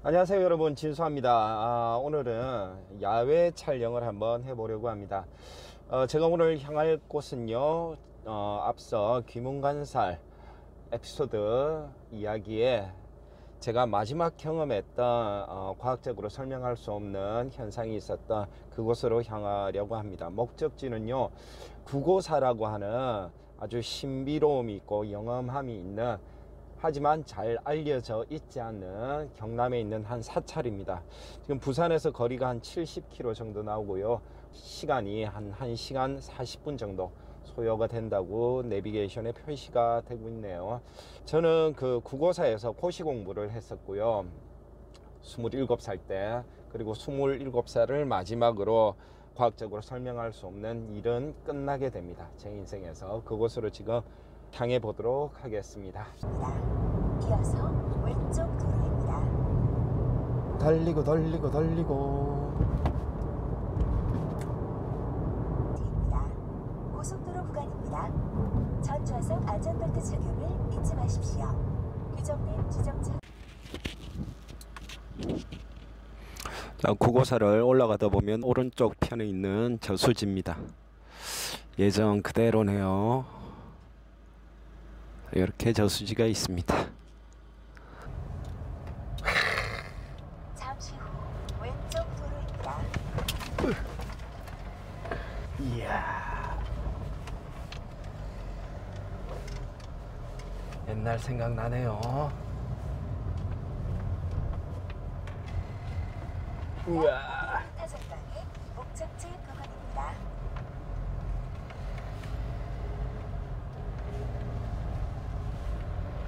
안녕하세요 여러분, 진수합니다. 오늘은 야외 촬영을 한번 해보려고 합니다. 제가 오늘 향할 곳은요, 앞서 귀문관살 에피소드 이야기에 제가 마지막 경험했던 과학적으로 설명할 수 없는 현상이 있었던 그곳으로 향하려고 합니다. 목적지는요, 구고사라고 하는 아주 신비로움이 있고 영험함이 있는, 하지만 잘 알려져 있지 않는 경남에 있는 한 사찰입니다. 지금 부산에서 거리가 한 70km 정도 나오고요, 시간이 한 1시간 40분 정도 소요가 된다고 내비게이션에 표시가 되고 있네요. 저는 그 국어사에서 고시 공부를 했었고요, 27살 때. 그리고 27살을 마지막으로 과학적으로 설명할 수 없는 일은 끝나게 됩니다. 제 인생에서. 그곳으로 지금 향해 보도록 하겠습니다. 이어서 왼쪽 도로입니다. 달리고 고속도로 구간입니다. 전 좌석 안전벨트 착용을 잊지 마십시오. 규정된 주정차. 자, 구고사를 올라가다 보면 오른쪽 편에 있는 저수지입니다. 예전 그대로네요. 이렇게 저수지가 있습니다. 잠시 후 왼쪽 도로입니다. 이야, 옛날 생각나네요. 우와, 타전방의 목적지 구간입니다.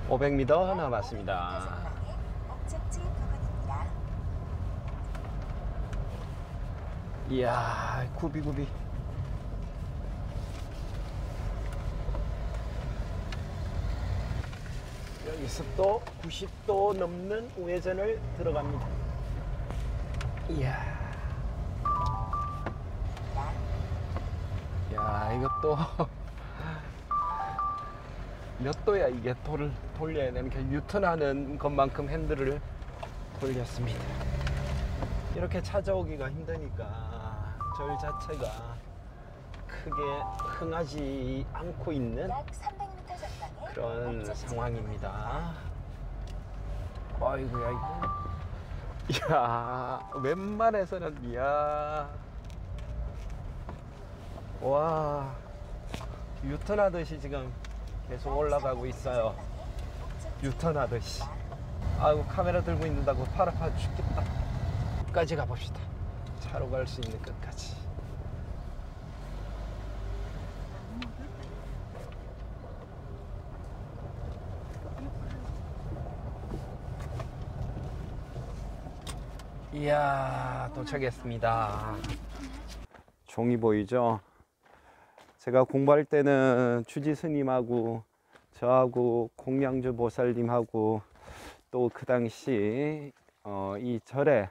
(500m) 남았습니다. 타전방의 목적지 부근입니다. 이야, 구비구비. 여기서 또 90도 넘는 우회전을 들어갑니다. 이야, 야, 이것도 몇 도야 이게. 돌을 돌려야 되는 게, 유턴하는 것만큼 핸들을 돌렸습니다. 이렇게 찾아오기가 힘드니까 절 자체가 크게 흥하지 않고 있는 약 300m 전방에 그런 상황입니다. 아이고야, 이거. 이야, 웬만해서는, 이야, 와, 유턴하듯이 지금 계속 올라가고 있어요. 유턴하듯이. 아이고, 카메라 들고 있는다고 팔 아파 죽겠다. 끝까지 가봅시다. 차로 갈 수 있는 끝까지. 이야, 도착했습니다. 종이 보이죠? 제가 공부할 때는 주지 스님하고 저하고 공양주 보살님하고 또 그 당시 이 절에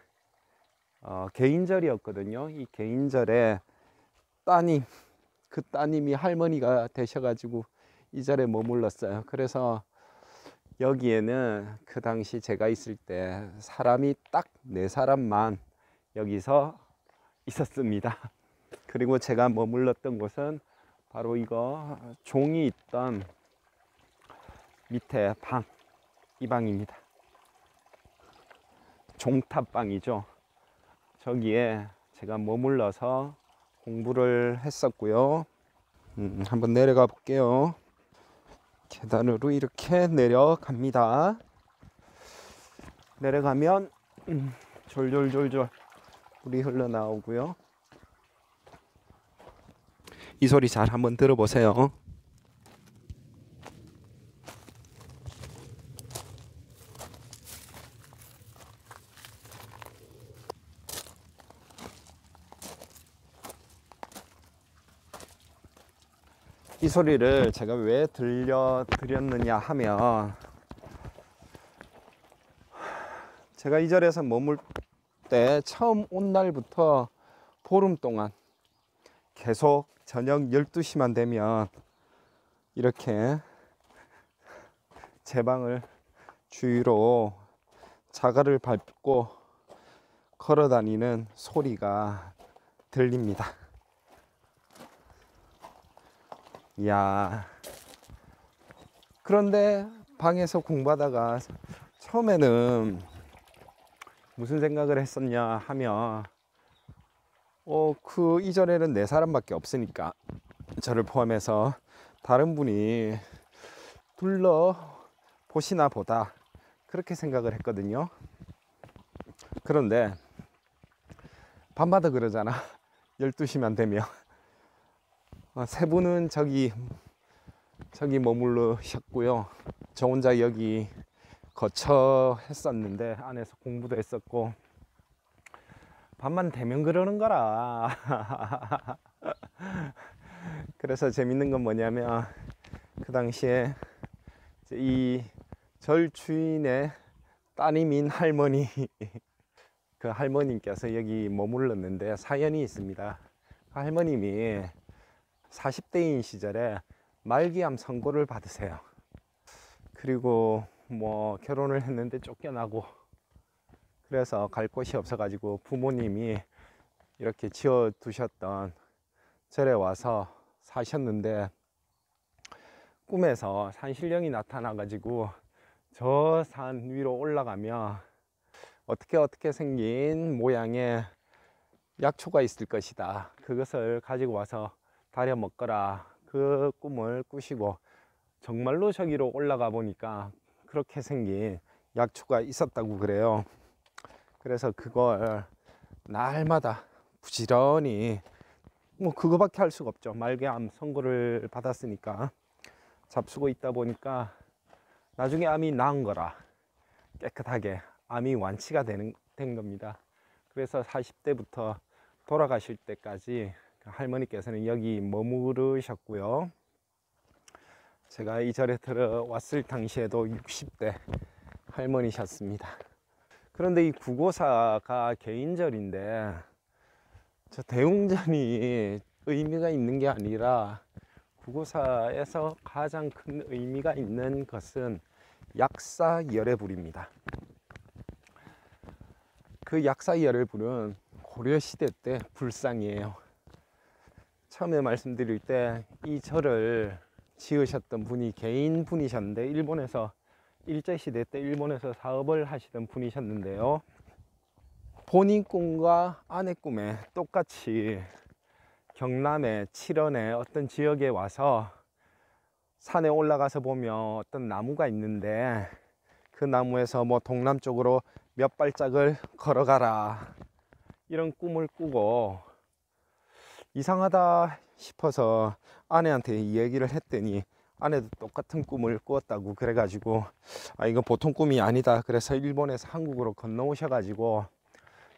개인절이었거든요. 이 개인절에 따님, 그 따님이 할머니가 되셔가지고 이 절에 머물렀어요. 그래서 여기에는 그 당시 제가 있을 때 사람이 딱 4사람만 여기서 있었습니다. 그리고 제가 머물렀던 곳은 바로 이거 종이 있던 밑에 방, 이 방입니다. 종탑방이죠. 저기에 제가 머물러서 공부를 했었고요. 한번 내려가 볼게요. 계단으로 이렇게 내려갑니다. 내려가면 졸졸졸졸 물이 흘러나오고요. 이 소리 잘 한번 들어보세요. 이 소리를 제가 왜 들려드렸느냐 하면, 제가 이 절에서 머물 때 처음 온 날부터 보름 동안 계속 저녁 12시만 되면 이렇게 제 방을 주위로 자갈을 밟고 걸어 다니는 소리가 들립니다. 이야. 그런데 방에서 공부하다가 처음에는 무슨 생각을 했었냐 하면 그 이전에는 4사람밖에 없으니까 저를 포함해서 다른 분이 둘러보시나 보다 그렇게 생각을 했거든요. 그런데 밤마다 그러잖아. 12시만 되면 3분은 저기 머무르셨고요. 저 혼자 여기 거처했었는데 안에서 공부도 했었고 밤만 되면 그러는 거라. 그래서 재밌는 건 뭐냐면 그 당시에 이 절 주인의 따님인 할머니 그 할머님께서 여기 머물렀는데 사연이 있습니다. 그 할머님이 40대인 시절에 말기암 선고를 받으세요. 그리고 뭐 결혼을 했는데 쫓겨나고 그래서 갈 곳이 없어 가지고 부모님이 이렇게 지어 두셨던 절에 와서 사셨는데 꿈에서 산신령이 나타나 가지고 저 산 위로 올라가면 어떻게 생긴 모양의 약초가 있을 것이다. 그것을 가지고 와서 다려 먹거라. 그 꿈을 꾸시고 정말로 저기로 올라가 보니까 그렇게 생긴 약초가 있었다고 그래요. 그래서 그걸 날마다 부지런히 뭐 그거밖에 할 수가 없죠. 말기암 선고를 받았으니까 잡수고 있다 보니까 나중에 암이 나은 거라 깨끗하게 암이 완치가 된 겁니다. 그래서 40대부터 돌아가실 때까지 할머니께서는 여기 머무르셨고요. 제가 이 절에 들어왔을 당시에도 60대 할머니셨습니다. 그런데 이 구고사가 개인절인데 저 대웅전이 의미가 있는 게 아니라 구고사에서 가장 큰 의미가 있는 것은 약사열애불입니다. 그 약사열애불은 고려시대 때 불상이에요. 처음에 말씀드릴 때 이 절을 지으셨던 분이 개인 분이셨는데 일본에서 일제시대 때 일본에서 사업을 하시던 분이셨는데요. 본인 꿈과 아내 꿈에 똑같이 경남의 칠원의 어떤 지역에 와서 산에 올라가서 보면 어떤 나무가 있는데 그 나무에서 뭐 동남쪽으로 몇 발짝을 걸어가라 이런 꿈을 꾸고 이상하다 싶어서 아내한테 얘기를 했더니 아내도 똑같은 꿈을 꾸었다고 그래가지고 이거 보통 꿈이 아니다. 그래서 일본에서 한국으로 건너오셔가지고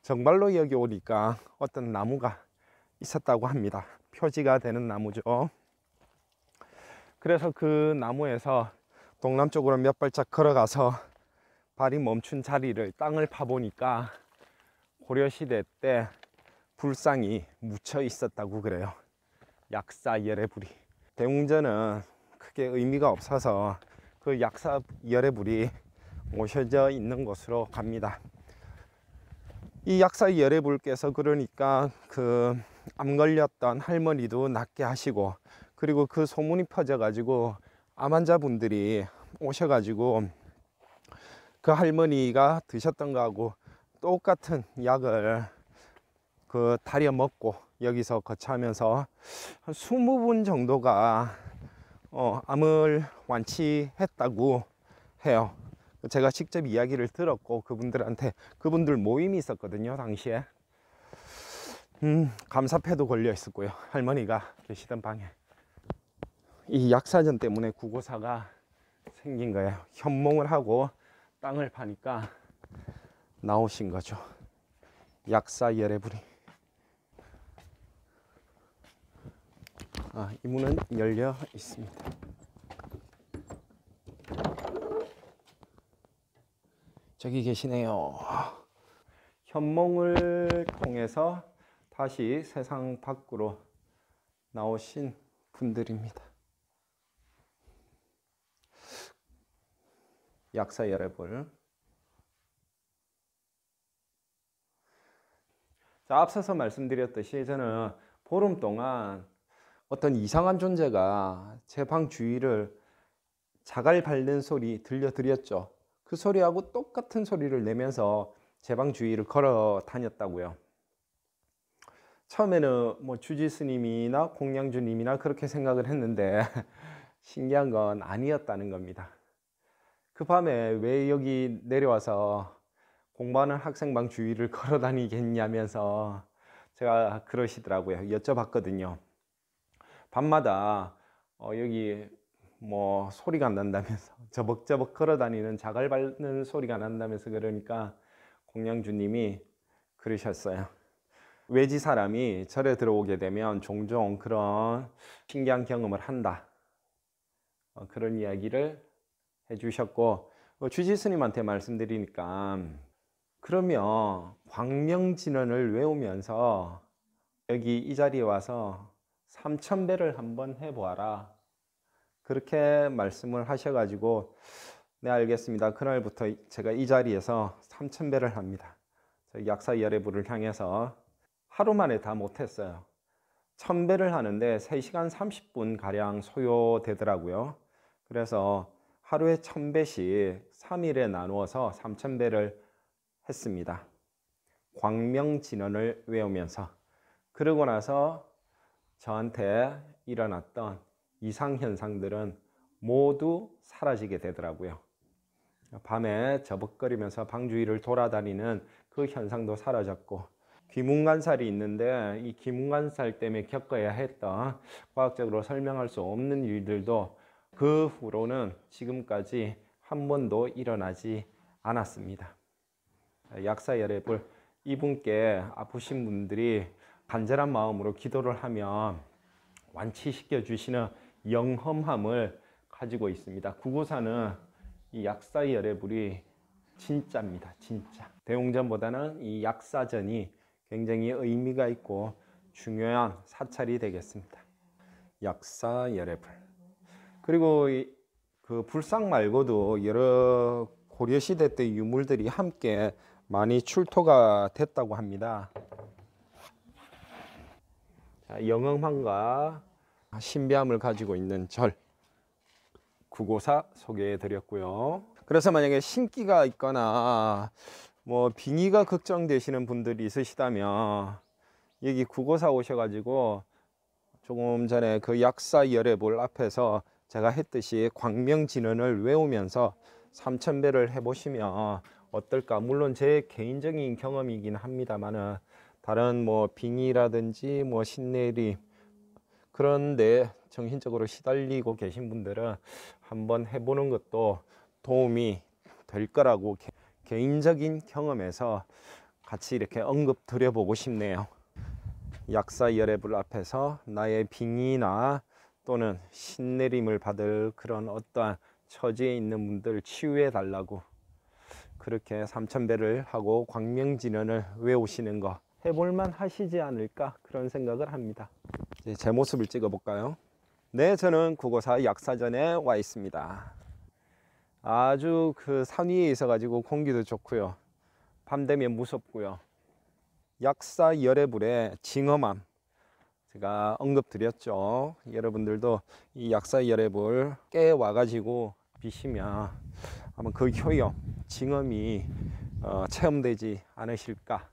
정말로 여기 오니까 어떤 나무가 있었다고 합니다. 표지가 되는 나무죠. 그래서 그 나무에서 동남쪽으로 몇 발짝 걸어가서 발이 멈춘 자리를 땅을 파보니까 고려시대 때 불상이 묻혀 있었다고 그래요. 약사열애불이. 대웅전은 크게 의미가 없어서 그 약사열애불이 모셔져 있는 곳으로 갑니다. 이 약사열애불께서 그러니까 그 암 걸렸던 할머니도 낫게 하시고 그리고 그 소문이 퍼져 가지고 암 환자분들이 오셔 가지고 그 할머니가 드셨던 거하고 똑같은 약을 그 다려 먹고 여기서 거처하면서 한 20분 정도가 암을 완치했다고 해요. 제가 직접 이야기를 들었고 그분들 모임이 있었거든요. 당시에 감사패도 걸려 있었고요. 할머니가 계시던 방에 이 약사전 때문에 구고사가 생긴 거예요. 현몽을 하고 땅을 파니까 나오신 거죠. 약사열애불이. 이 문은 열려 있습니다. 저기 계시네요. 현몽을 통해서 다시 세상 밖으로 나오신 분들입니다. 약사열애불. 자, 앞서서 말씀드렸듯이 저는 보름 동안 어떤 이상한 존재가 제 방 주위를 자갈 밟는 소리 들려드렸죠. 그 소리하고 똑같은 소리를 내면서 제 방 주위를 걸어 다녔다고요. 처음에는 뭐 주지 스님이나 공양주님이나 그렇게 생각을 했는데 신기한 건 아니었다는 겁니다. 그 밤에 왜 여기 내려와서 공부하는 학생방 주위를 걸어 다니겠냐면서 제가 그러시더라고요. 여쭤봤거든요. 밤마다 여기 뭐 소리가 난다면서 저벅저벅 걸어 다니는 자갈 밟는 소리가 난다면서 그러니까 공양주님이 그러셨어요. 외지 사람이 절에 들어오게 되면 종종 그런 신기한 경험을 한다. 그런 이야기를 해주셨고, 주지 스님한테 말씀드리니까 그러면 광명진언을 외우면서 여기 이 자리에 와서 3000배를 한번 해보아라. 그렇게 말씀을 하셔가지고 네, 알겠습니다. 그날부터 제가 이 자리에서 3000배를 합니다. 약사열애불을 향해서 하루 만에 다 못했어요. 1000배를 하는데 3시간 30분 가량 소요되더라고요. 그래서 하루에 1000배씩 3일에 나누어서 3000배를 했습니다. 광명진언을 외우면서. 그러고 나서 저한테 일어났던 이상현상들은 모두 사라지게 되더라고요. 밤에 저벅거리면서 방 주위를 돌아다니는 그 현상도 사라졌고, 귀문간살이 있는데 이 귀문간살 때문에 겪어야 했던 과학적으로 설명할 수 없는 일들도 그 후로는 지금까지 한 번도 일어나지 않았습니다. 약사열애불, 이분께 아프신 분들이 간절한 마음으로 기도를 하면 완치시켜 주시는 영험함을 가지고 있습니다. 구구사는 이 약사열애불이 진짜입니다. 진짜. 대웅전보다는 이 약사전이 굉장히 의미가 있고 중요한 사찰이 되겠습니다. 약사열애불. 그리고 그 불상 말고도 여러 고려시대 때 유물들이 함께 많이 출토가 됐다고 합니다. 자, 영험함과 신비함을 가지고 있는 절 구고사 소개해 드렸고요. 그래서 만약에 신기가 있거나 뭐 빙의가 걱정되시는 분들이 있으시다면 여기 구고사 오셔가지고 조금 전에 그 약사열애불 앞에서 제가 했듯이 광명진언을 외우면서 3000배를 해보시면 어떨까. 물론 제 개인적인 경험이긴 합니다만은 다른 뭐 빙의라든지 뭐 신내림 그런데 정신적으로 시달리고 계신 분들은 한번 해보는 것도 도움이 될 거라고 개인적인 경험에서 같이 이렇게 언급 드려보고 싶네요. 약사열애불 앞에서 나의 빙의나 또는 신내림을 받을 그런 어떠한 처지에 있는 분들 치유해 달라고 그렇게 3000배를 하고 광명진언을 외우시는 거 해볼만 하시지 않을까 그런 생각을 합니다. 이제 제 모습을 찍어 볼까요? 네, 저는 구고사 약사전에 와 있습니다. 아주 그 산 위에 있어 가지고 공기도 좋고요. 밤 되면 무섭고요. 약사열애불의 징험함 제가 언급 드렸죠. 여러분들도 이 약사열애불 깨 와가지고 비시면 아마 그 효용, 징험이 체험되지 않으실까